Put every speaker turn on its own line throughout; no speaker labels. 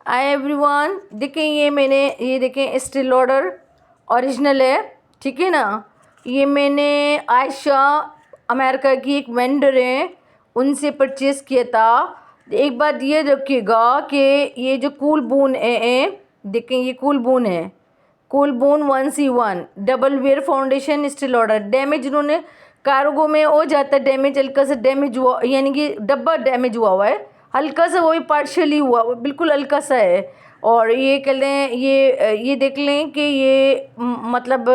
Hi everyone, देखें ये देखें स्टिल ऑर्डर ओरिजिनल है, ठीक है ना। ये मैंने आयशा अमेरिका की एक वेंडर है, उनसे परचेज़ किया था। एक बात ये रखिएगा कि ये जो कूल बून है, देखें ये कूल बून है, cool boon 1C1 double where foundation still order. Damage उन्होंने कार्गो में हो जाता है, डैमेज हल्का सा डैमेज हुआ, यानी कि डब्बा डैमेज हुआ है, हल्का सा वही पार्शियली हुआ, बिल्कुल हल्का सा है। और ये कह लें, ये देख लें कि ये मतलब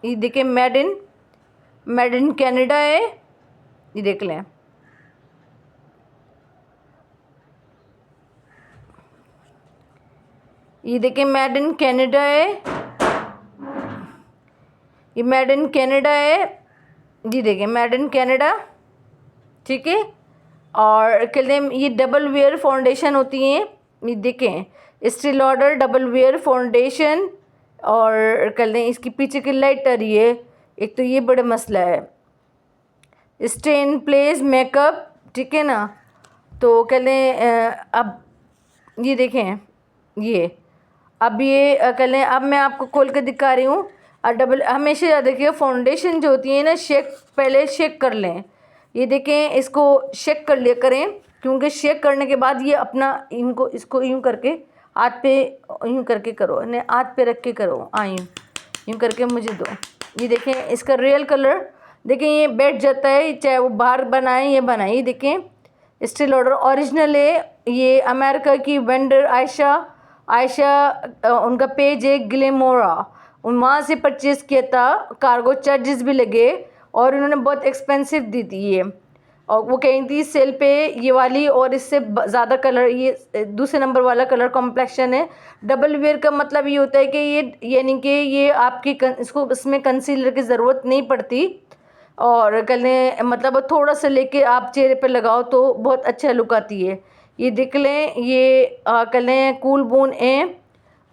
ये देखें मेड इन कनाडा है, ये देख लें। ये देखें मेड इन कनाडा है, ये मेड इन कनाडा है, ये देखें मेड इन कनाडा, ठीक है। और कहते हैं ये डबल वेयर फाउंडेशन होती हैं, ये देखें still order double where foundation. और कहते हैं इसकी पीछे की लाइट आ रही है, एक तो ये बड़ा मसला है, स्टे इन प्लेस मेकअप, ठीक है ना। तो कहते हैं अब ये देखें, ये अब ये कहते हैं, अब मैं आपको खोल के दिखा रही हूँ। डबल हमेशा याद रखिए, फाउंडेशन जो होती है ना, पहले शेक कर लें। ये देखें, इसको शेक कर लिया करें, क्योंकि शेक करने के बाद ये अपना इसको यूँ करके हाथ पे यूँ करके करो, इन्हें हाथ पे रख के करो, यूँ करके मुझे दो। ये देखें इसका रियल कलर देखें, ये बैठ जाता है, चाहे वो बाहर बनाए या बनाए। ये देखें स्टिल ऑर्डर ओरिजिनल है, ये अमेरिका की वेंडर आयशा उनका पेज है ग्लेमोरा, वहाँ से परचेज़ किया था। कार्गो चार्जेस भी लगे और उन्होंने बहुत एक्सपेंसिव दी थी ये, और वो कही थी सेल पे ये वाली, और इससे ज़्यादा कलर, ये दूसरे नंबर वाला कलर कॉम्प्लेक्शन है। डबल वेयर का मतलब ये होता है कि ये यानी कि ये आपकी इसको इसमें कंसीलर की ज़रूरत नहीं पड़ती, और कहलें मतलब थोड़ा सा लेके आप चेहरे पे लगाओ तो बहुत अच्छा लुक आती है। ये देख लें, ये कहलें कूल बून है,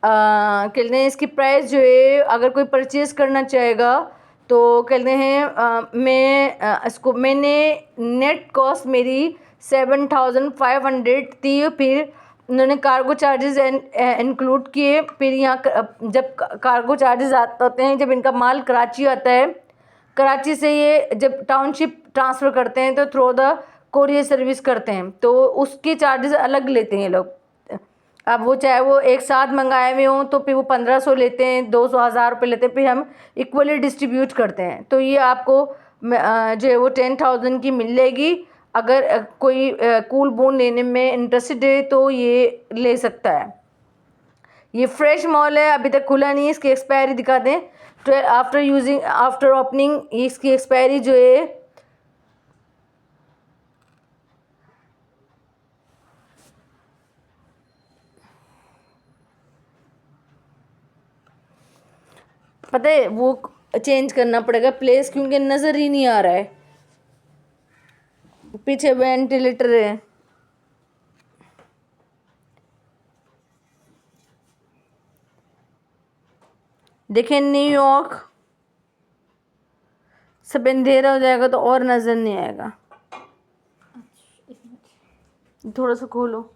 कहलें इसकी प्राइस जो है, अगर कोई परचेज़ करना चाहेगा तो कहते हैं इसको मैंने नेट कॉस्ट मेरी 7500 थी, फिर उन्होंने कार्गो चार्जेस इंक्लूड किए। फिर यहाँ जब कार्गो चार्जेस आते होते हैं, जब इनका माल कराची आता है, कराची से ये जब टाउनशिप ट्रांसफ़र करते हैं तो थ्रू द कोरियर सर्विस करते हैं, तो उसके चार्जेस अलग लेते हैं ये लोग। अब वो चाहे वो एक साथ मंगाए हुए हों तो फिर वो 1500 लेते हैं, 200 1000 रुपये लेते हैं, फिर हम इक्वली डिस्ट्रीब्यूट करते हैं। तो ये आपको जो है वो 10,000 की मिल जाएगी। अगर कोई कूल बून लेने में इंटरेस्टेड है तो ये ले सकता है। ये फ्रेश मॉल है, अभी तक खुला नहीं है। इसकी एक्सपायरी दिखा दें, तो आफ्टर ओपनिंग इसकी एक्सपायरी जो है पता है, वो चेंज करना पड़ेगा प्लेस, क्योंकि नज़र ही नहीं आ रहा है। पीछे वेंटिलेटर है, देखें न्यूयॉर्क, सब अंधेरा हो जाएगा तो और नज़र नहीं आएगा। थोड़ा सा खोलो,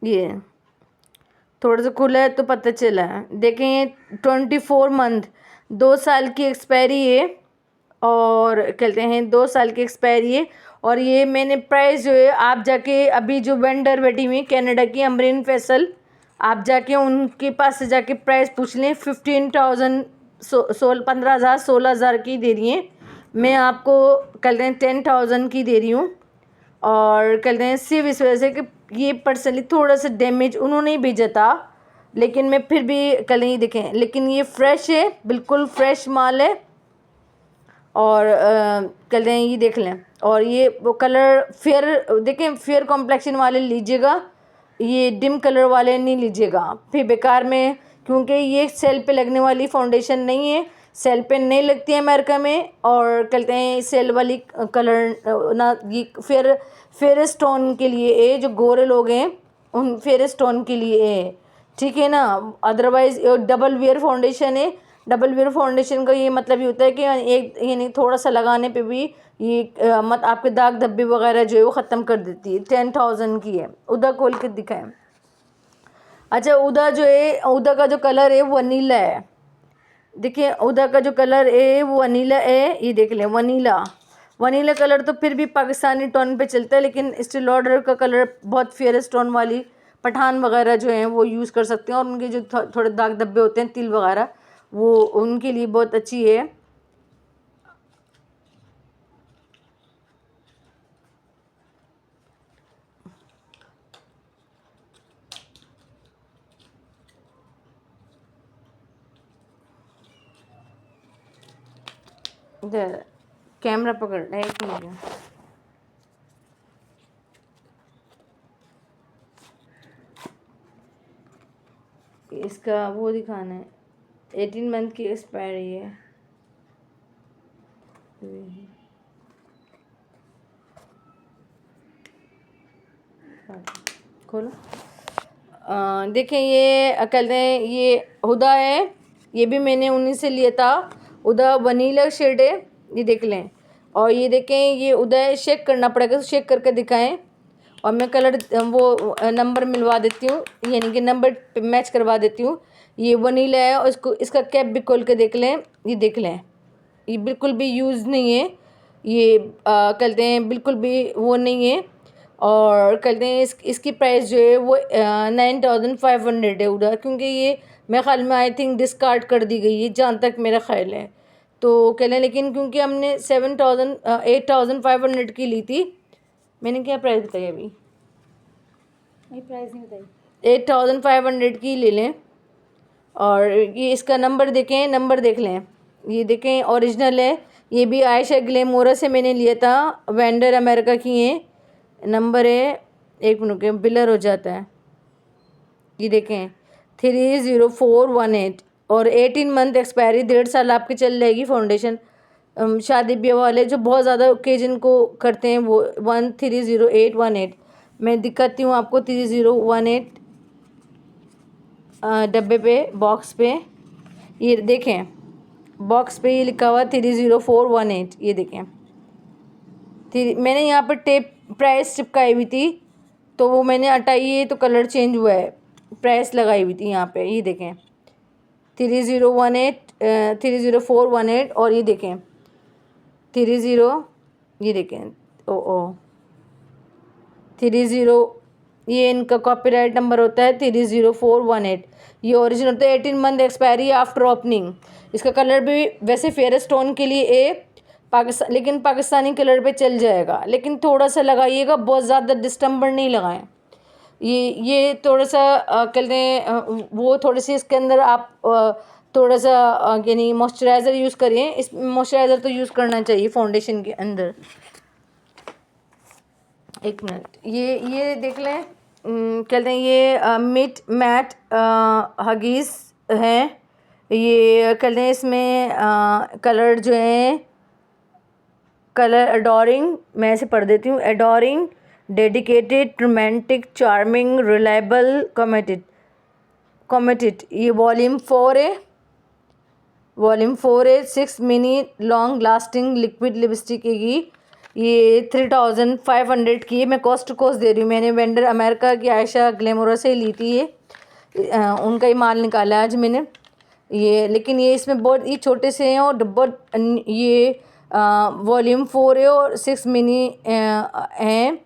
ये थोड़ा सा खुला है तो पता चला है। देखें 24 मंथ, 2 साल की एक्सपायरी है, और कहते हैं 2 साल की एक्सपायरी है। और ये मैंने प्राइस जो है, आप जाके अभी जो वेंडर बैठी हुई कनाडा की अमरीन फैसल, आप जाके उनके पास से जाके प्राइस पूछ लें। 15,000 15,000 16,000 की दे रही हैं, मैं आपको कहते हैं 10,000 की दे रही हूँ। और कहते हैं सिर्फ इस वजह से कि ये पर्सनली थोड़ा सा डैमेज उन्होंने ही भेजा था, लेकिन मैं फिर भी कल ही देखें, लेकिन ये फ्रेश है, बिल्कुल फ्रेश माल है। और कहते हैं ये देख लें, और ये वो कलर फेयर, देखें फेयर कॉम्प्लेक्शन वाले लीजिएगा, ये डिम कलर वाले नहीं लीजिएगा फिर बेकार में, क्योंकि ये सेल पे लगने वाली फाउंडेशन नहीं है, सेल पे नहीं लगती है अमेरिका में। और कहते हैं सेल वाली कलर ना, ये फेयर स्टोन के लिए है, जो गोरे लोग हैं उन फेयर स्टोन के लिए है, ठीक है ना। अदरवाइज़ डबल वेयर फाउंडेशन है। डबल वेयर फाउंडेशन का ये मतलब ये होता है कि एक यानी थोड़ा सा लगाने पे भी ये मत आपके दाग धब्बे वगैरह जो है वो ख़त्म कर देती है। 10,000 की है। उदा खोल के दिखाएं। अच्छा, उदा जो है, उदा का जो कलर है वो वनीला है। देखिए उदा का जो कलर है वो वनीला है। ये देख लें, वनीला वनीला कलर तो फिर भी पाकिस्तानी टोन पे चलता है, लेकिन स्टील लॉडर का कलर बहुत फेयरेस्ट टोन वाली पठान वगैरह जो हैं वो यूज़ कर सकते हैं, और उनके जो थोड़े दाग धब्बे होते हैं तिल वगैरह, वो उनके लिए बहुत अच्छी है। इधर कैमरा पकड़ है, एक मिनट। इसका वो दिखाना है, 18 मंथ की एक्सपायरी है। खोलो। देखें, ये कहते हैं ये हुदा है, ये भी मैंने उन्हीं से लिया था। हुदा वनीला शेड है, ये देख लें। और ये देखें, ये उदा है, शेक करना पड़ेगा, तो शेक करके दिखाएं। और मैं कलर वो नंबर मिलवा देती हूँ, यानी कि नंबर मैच करवा देती हूँ। ये वनीला है, और इसका कैप भी खोल के देख लें। ये देख लें, ये बिल्कुल भी यूज़ नहीं है। ये कहते हैं बिल्कुल भी वो नहीं है। और कहते हैं इसकी प्राइस जो है वो 9,500 है उधर, क्योंकि ये मेरे ख्याल में आई थिंक डिस्कार्ड कर दी गई है, जहाँ तक मेरा ख्याल है। तो कह लें, लेकिन क्योंकि हमने 8,500 की ली थी। मैंने क्या प्राइस बताई अभी?
नहीं, प्राइस नहीं बताई।
8,500 की ले लें। और ये इसका नंबर देखें, नंबर देख लें। ये देखें, ओरिजिनल है। ये भी आयशा ग्लेमोरा से मैंने लिया था, वेंडर अमेरिका की है। नंबर है, एक मिनट के बिलर हो जाता है। ये देखें, 30418 और 18 मंथ एक्सपायरी, 1.5 साल आपकी चल जाएगी फाउंडेशन। शादी ब्याह वाले जो बहुत ज़्यादा ओकेजन को करते हैं वो 130818। मैं दिखाती हूँ आपको 3018 डब्बे पे, बॉक्स पे। ये देखें, बॉक्स पे ये लिखा हुआ 30418। ये देखें, मैंने यहाँ पर टेप प्राइस चिपकाई हुई थी, तो वो मैंने हटाई है, तो कलर चेंज हुआ है। प्राइस लगाई हुई थी यहाँ पे, ये देखें 30418। और ये देखें 30, ये देखें ओ 30, ये इनका कॉपीराइट नंबर होता है 30418। ये ओरिजिनल होता है, 18 मंथ एक्सपायरी आफ्टर ओपनिंग। इसका कलर भी वैसे फेयरेस्ट टोन के लिए लेकिन पाकिस्तानी कलर पे चल जाएगा, लेकिन थोड़ा सा लगाइएगा, बहुत ज़्यादा डिस्टेम्बर नहीं लगाएं। ये थोड़ा सा कहते हैं वो थोड़ी सी इसके अंदर आप थोड़ा सा यानी मॉइस्चराइज़र यूज़ करिए। इस मॉइस्चराइज़र तो यूज़ करना चाहिए फाउंडेशन के अंदर। एक मिनट, ये देख लें। कहते हैं ये मिट मैट हगीज़ हैं। ये कहते हैं इसमें कलर जो हैं, कलर एडोरिंग, मैं इसे पढ़ देती हूँ। Adoring, dedicated, romantic, charming, reliable, committed. ये वॉल्यूम 4 है। वॉल्यूम 4 है। 6 mini long lasting liquid lipstick है। ये 3,500 की है। मैं कॉस्ट टू कॉस्ट दे रही हूँ। मैंने वेंडर अमेरिका की आयशा ग्लेमोरा से ली थी ये। उनका ही माल निकाला है आज मैंने ये। लेकिन ये इसमें बहुत ये छोटे से हैं, और बहुत ये वॉल्यूम 4 है, और 6 मिनी हैं।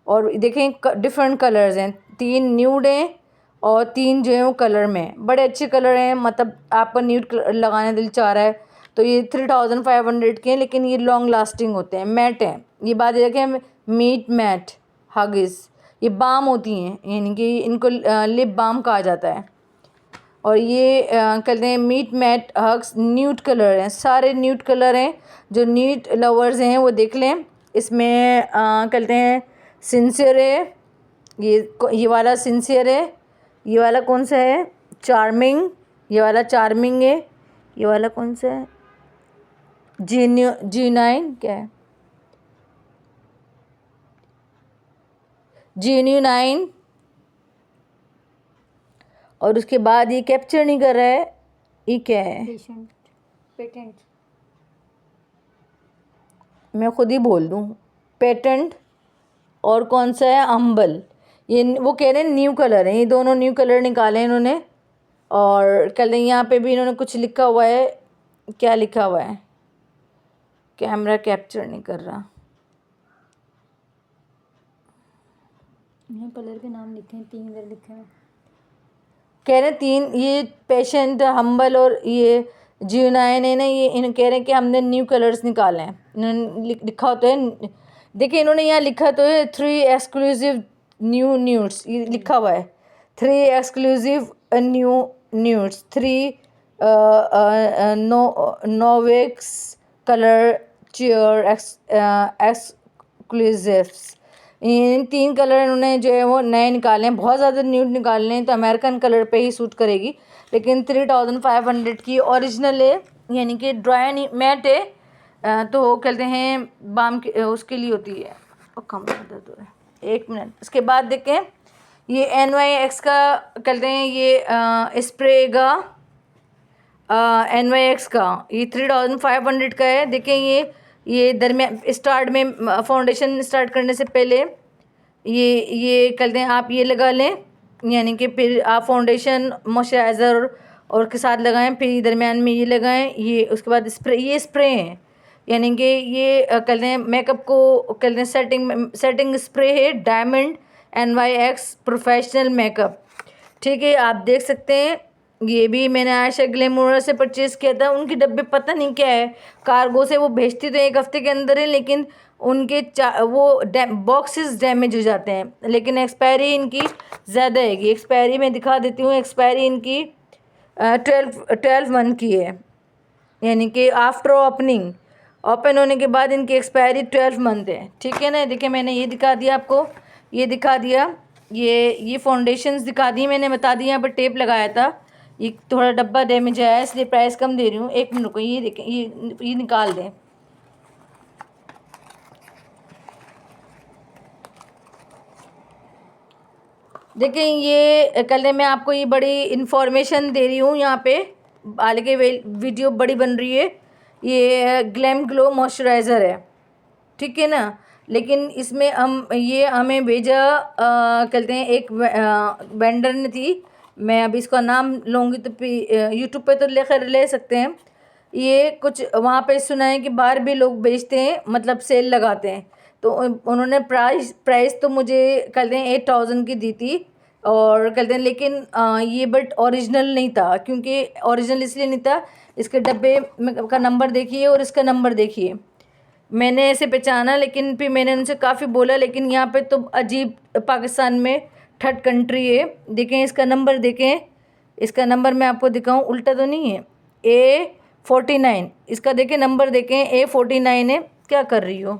और देखें डिफरेंट कलर्स हैं, 3 न्यूड हैं और 3 जो है वो कलर में बड़े अच्छे कलर हैं। मतलब आपका न्यूड लगाने दिल चाह रहा है तो ये 3,500 के हैं, लेकिन ये लॉन्ग लास्टिंग होते हैं, मैट हैं। ये बात देखें, मीट मैट हगिस, ये बाम होती हैं, यानी कि इनको लिप बाम कहा जाता है। और ये कहते हैं मीट मैट हग्स, न्यूड कलर हैं, सारे न्यूड कलर हैं। जो न्यूड लवर्स हैं वो देख लें। इसमें कहते हैं सिंसियर है, ये वाला सिंसियर है। ये वाला कौन सा है? चार्मिंग, ये वाला चार्मिंग है। ये वाला कौन सा है? G9 क्या है? G9। और उसके बाद ये कैप्चर नहीं कर रहा है, ये क्या है?
पेटेंट।
मैं खुद ही बोल दूँ, पेटेंट और कौन सा है, अम्बल। ये वो कह रहे हैं न्यू कलर है, ये दोनों न्यू कलर निकाले इन्होंने। और कल यहाँ पे भी इन्होंने कुछ लिखा हुआ है, क्या लिखा हुआ है, कैमरा कैप्चर नहीं कर रहा।
यहाँ कलर के नाम लिखे हैं, 3 कलर लिखे हैं।
कह रहे हैं 3, ये पेशेंट, हम्बल और ये जीनाइन है ना, ये इन कह रहे हैं कि हमने न्यू कलर्स निकाले हैं। इन्होंने लिखा होता है, देखिए इन्होंने यहाँ लिखा तो है 3 एक्सक्लूसिव न्यू न्यूड्स, ये लिखा हुआ है 3 एक्सक्लूसिव न्यू न्यूड्स, 3 नोवेक्स कलर चेयर एक्सक्लूसिव्स। इन 3 कलर इन्होंने जो है वो नए निकाले हैं। बहुत ज़्यादा न्यूड निकालने हैं तो अमेरिकन कलर पे ही सूट करेगी, लेकिन 3500 की ओरिजिनल है, यानी कि ड्राई मैट है। तो कहते हैं बाम के उसके लिए होती है। और कम दर्द हो रहा है, 1 मिनट। इसके बाद देखें, ये NYX का कहते हैं, ये स्प्रे का NYX का, ये 3500 का है। देखें ये दरमियान स्टार्ट में फाउंडेशन स्टार्ट करने से पहले ये कहते हैं आप ये लगा लें, यानी कि फिर आप फाउंडेशन मॉइस्चराइज़र और के साथ लगाएं, फिर दरमियान में ये लगाएं। ये उसके बाद स्प्रे, ये स्प्रे हैं, यानी कि ये कहते हैं मेकअप को कहते हैं सेटिंग स्प्रे है, डायमंड NYX प्रोफेशनल मेकअप। ठीक है, आप देख सकते हैं। ये भी मैंने आयशा ग्लैमोरा से परचेज़ किया था। उनके डब्बे पता नहीं क्या है, कार्गो से वो भेजती तो 1 हफ़्ते के अंदर है, लेकिन उनके वो बॉक्सेस डैमेज हो जाते हैं, लेकिन एक्सपायरी इनकी ज़्यादा है। एक्सपायरी मैं दिखा देती हूँ, एक्सपायरी इनकी 12 मंथ की है, यानी कि आफ्टर ओपन होने के बाद इनकी एक्सपायरी 12 मंथ है। ठीक है ना। देखिए मैंने ये दिखा दिया आपको, ये दिखा दिया, ये फाउंडेशंस दिखा दी मैंने, बता दिया। यहाँ पर टेप लगाया था, ये थोड़ा डब्बा डैमेज आया इसलिए प्राइस कम दे रही हूँ। 1 मिनट को, ये देखें, ये निकाल दें। देखिए ये कल मैं आपको ये बड़ी इन्फॉर्मेशन दे रही हूँ, यहाँ पे हालांकि वीडियो बड़ी बन रही है। ये ग्लैम ग्लो मॉइस्चराइज़र है, ठीक है ना। लेकिन इसमें हमें भेजा कहते हैं एक वेंडर ने थी, मैं अभी इसका नाम लूँगी तो यूट्यूब पे तो ले सकते हैं। ये कुछ वहाँ पे सुना है कि बाहर भी लोग बेचते हैं, मतलब सेल लगाते हैं। तो उन्होंने प्राइस तो मुझे कहते हैं 8000 की दी थी, और कहते हैं लेकिन ये बट ओरिजिनल नहीं था। क्योंकि ओरिजिनल इसलिए नहीं था, इसके डब्बे का नंबर देखिए और इसका नंबर देखिए। मैंने ऐसे पहचाना, लेकिन फिर मैंने उनसे काफ़ी बोला, लेकिन यहाँ पे तो अजीब, पाकिस्तान में 3rd कंट्री है। देखें इसका नंबर, देखें इसका नंबर मैं आपको दिखाऊं, उल्टा तो नहीं है, A49। इसका देखें नंबर, देखें A49 है। क्या कर रही हो,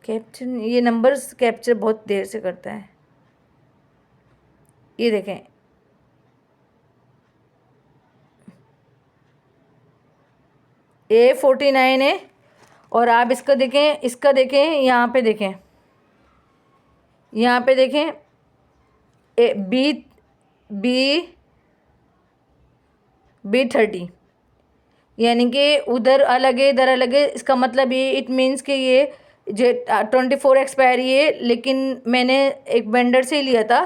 कैप्चर, ये नंबर्स कैप्चर बहुत देर से करता है। ये देखें, A49 है। और आप इसका देखें, यहाँ पे देखें, यहाँ पे देखें B30, यानी कि उधर अलग है, इधर अलग है। इसका मतलब ये इट मीन्स कि ये जो 24 एक्सपायरी है। लेकिन मैंने एक वेंडर से ही लिया था,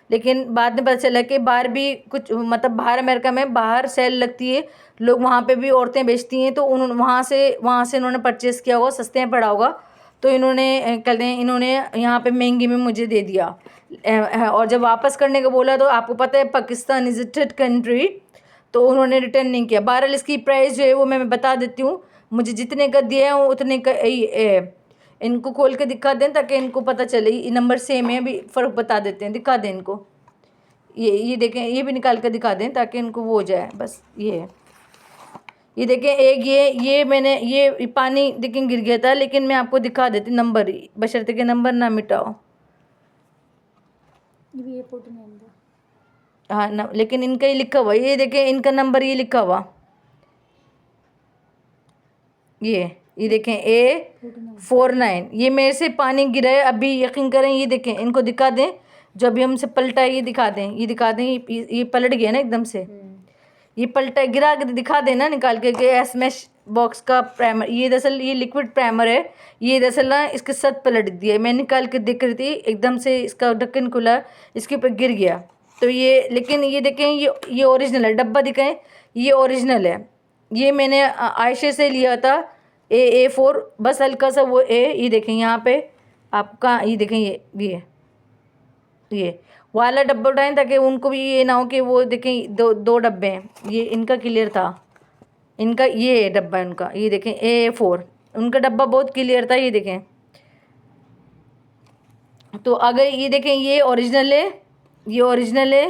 लेकिन बाद में पता चला कि बाहर भी कुछ, मतलब बाहर अमेरिका में बाहर सेल लगती है, लोग वहाँ पे भी औरतें बेचती हैं, तो वहाँ से इन्होंने परचेज़ किया होगा, सस्ते में पड़ा होगा। तो इन्होंने यहाँ पे महंगी में मुझे दे दिया। और जब वापस करने का बोला, तो आपको पता है Pakistan is a 3rd country, तो उन्होंने रिटर्न नहीं किया। बहरहाल इसकी प्राइस जो है वो मैं बता देती हूँ। मुझे जितने का दिया है उतने का इनको खोल के दिखा दें ताकि इनको पता चले। ये नंबर सेम है, अभी फ़र्क बता देते हैं, दिखा दें इनको। ये देखें, ये भी निकाल कर दिखा दें ताकि इनको वो हो जाए। बस ये है, ये देखें एक ये मैंने ये पानी देखें गिर गया था, लेकिन मैं आपको दिखा देती नंबर, बशर्ते के नंबर ना मिटाओ।
ये भी A49 था।
हाँ ना, लेकिन इनका ही लिखा हुआ, ये देखें इनका नंबर ये लिखा हुआ, ये देखें A49। ये मेरे से पानी गिरा है अभी, यकीन करें। ये देखें, इनको दिखा दें, जो अभी हमसे पलटा है, ये दिखा दें, ये पलट गया ना एकदम से। ये पलटा गिरा के दिखा देना निकाल के एसमेश बॉक्स का प्राइमर। ये दरअसल ये लिक्विड प्राइमर है। ये दरअसल ना इसके साथ पलट दिया। मैं निकाल के देख रही थी, एकदम से इसका ढक्कन खुला, इसके ऊपर गिर गया। तो ये लेकिन ये देखें, ये ओरिजिनल है। डब्बा दिखाएं, ये ओरिजिनल है। ये मैंने आयशा से लिया था A4, बस हल्का सा वो ये देखें यहाँ पे आपका, ये देखें ये वाला डब्बा उठाएं ताकि उनको भी ये ना हो कि वो देखें दो डब्बे हैं। ये इनका क्लियर था, इनका ये डब्बा उनका, ये देखें A4 उनका डब्बा बहुत क्लियर था। ये देखें, तो अगर ये देखें ये ओरिजिनल है, ये ओरिजिनल है।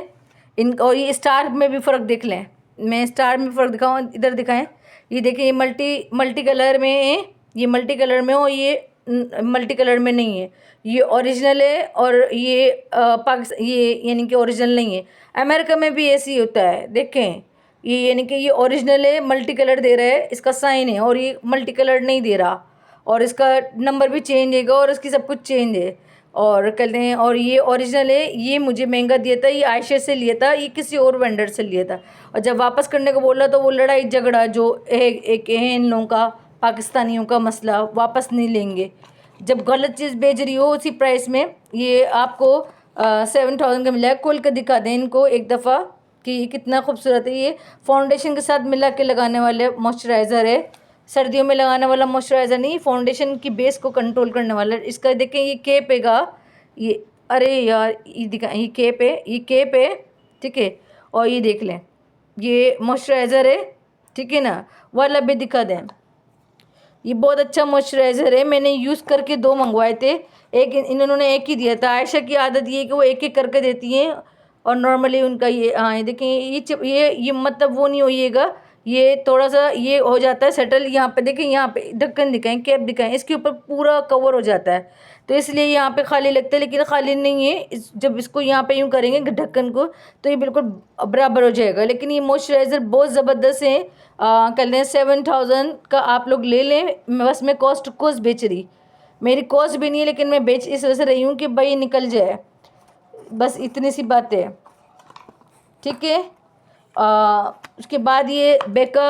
और ये स्टार में भी फ़र्क देख लें। मैं स्टार में फ़र्क दिखाऊँ, इधर दिखाएं। ये देखें, ये मल्टी कलर में है, ये मल्टी कलर में हो, ये मल्टी कलर में नहीं है। ये ओरिजिनल है और ये पाकिस्तान ये यानी कि ओरिजिनल नहीं है। अमेरिका में भी ऐसे ही होता है। देखें, ये यानी कि ये ओरिजिनल है, मल्टी कलर दे रहा है, इसका साइन है, और ये मल्टी कलर नहीं दे रहा, और इसका नंबर भी चेंज है और इसकी सब कुछ चेंज है और कहते हैं। और ये ओरिजिनल है। ये मुझे महंगा दिया था, ये आयशा से लिया था, ये किसी और वेंडर से लिया था। और जब वापस करने को बोला तो वो लड़ाई झगड़ा जो एक है इन लोगों का, पाकिस्तानियों का मसला, वापस नहीं लेंगे। जब गलत चीज़ बेच रही हो उसी प्राइस में, ये आपको 7000 का मिला है। खोल कर दिखा दें इनको एक दफ़ा कि ये कितना खूबसूरत है। ये फाउंडेशन के साथ मिला के लगाने वाले मॉइस्चराइज़र है। सर्दियों में लगाने वाला मॉइस्चराइज़र नहीं, फाउंडेशन की बेस को कंट्रोल करने वाला। इसका देखें, ये केप हैगा, ये अरे यार ये दिखा, ये केप है, ठीक है। और ये देख लें, ये मॉइस्चराइज़र है, ठीक है ना, वाला भी दिखा दें। ये बहुत अच्छा मॉइस्चराइज़र है। मैंने यूज़ करके 2 मंगवाए थे, एक इन्होंने एक ही दिया था। आयशा की आदत ये है कि वो एक एक करके देती हैं, और नॉर्मली उनका ये हाँ देखें, ये मतलब वो नहीं होइएगा, ये थोड़ा सा ये हो जाता है सेटल। यहाँ पे देखें, यहाँ पे ढक्कन दिखाएं, कैप दिखाएं, इसके ऊपर पूरा कवर हो जाता है, तो इसलिए यहाँ पे खाली लगता है, लेकिन खाली नहीं है। जब इसको यहाँ पे यूँ करेंगे ढक्कन को, तो ये बिल्कुल बराबर हो जाएगा। लेकिन ये मॉइस्चराइज़र बहुत ज़बरदस्त है। कहते हैं 7000 का आप लोग ले लें। बस मैं कॉस्ट बेच रही, मेरी कॉस्ट भी नहीं है, लेकिन मैं बेच इस वजह से रही हूँ कि भाई निकल जाए, बस इतनी सी बात है, ठीक है। उसके बाद ये बेका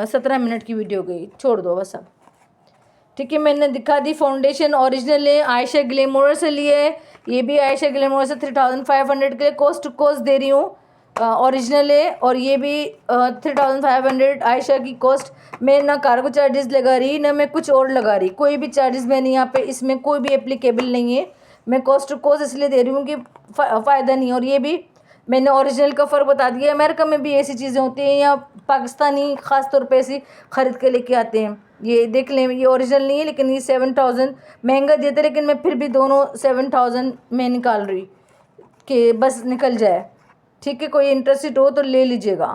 17 मिनट की वीडियो गई, छोड़ दो बस अब, ठीक है। मैंने दिखा दी। फाउंडेशन ओरिजिनल है, आयशा ग्लैमोर से लिए है। ये भी आयशा ग्लैमोर से 3500 के कॉस्ट दे रही हूँ, ओरिजिनल है। और ये भी 3500 आयशा की कॉस्ट। मैं ना कार्गो चार्जेस लगा रही, ना मैं कुछ और लगा रही, कोई भी चार्जेस मैंने यहाँ पे इसमें कोई भी एप्लीकेबल नहीं है। मैं कॉस्ट इसलिए दे रही हूँ कि फ़ायदा नहीं। और ये भी मैंने ओरिजिनल का फ़र्क बता दिया। अमेरिका में भी ऐसी चीज़ें होती हैं, या पाकिस्तानी ख़ास तौर पे ऐसी ख़रीद के लेके आते हैं। ये देख लें, ये ओरिजिनल नहीं है, लेकिन ये 7000 महंगा दिया था, लेकिन मैं फिर भी दोनों 7000 में निकाल रही कि बस निकल जाए, ठीक है। कोई इंटरेस्टेड हो तो ले लीजिएगा।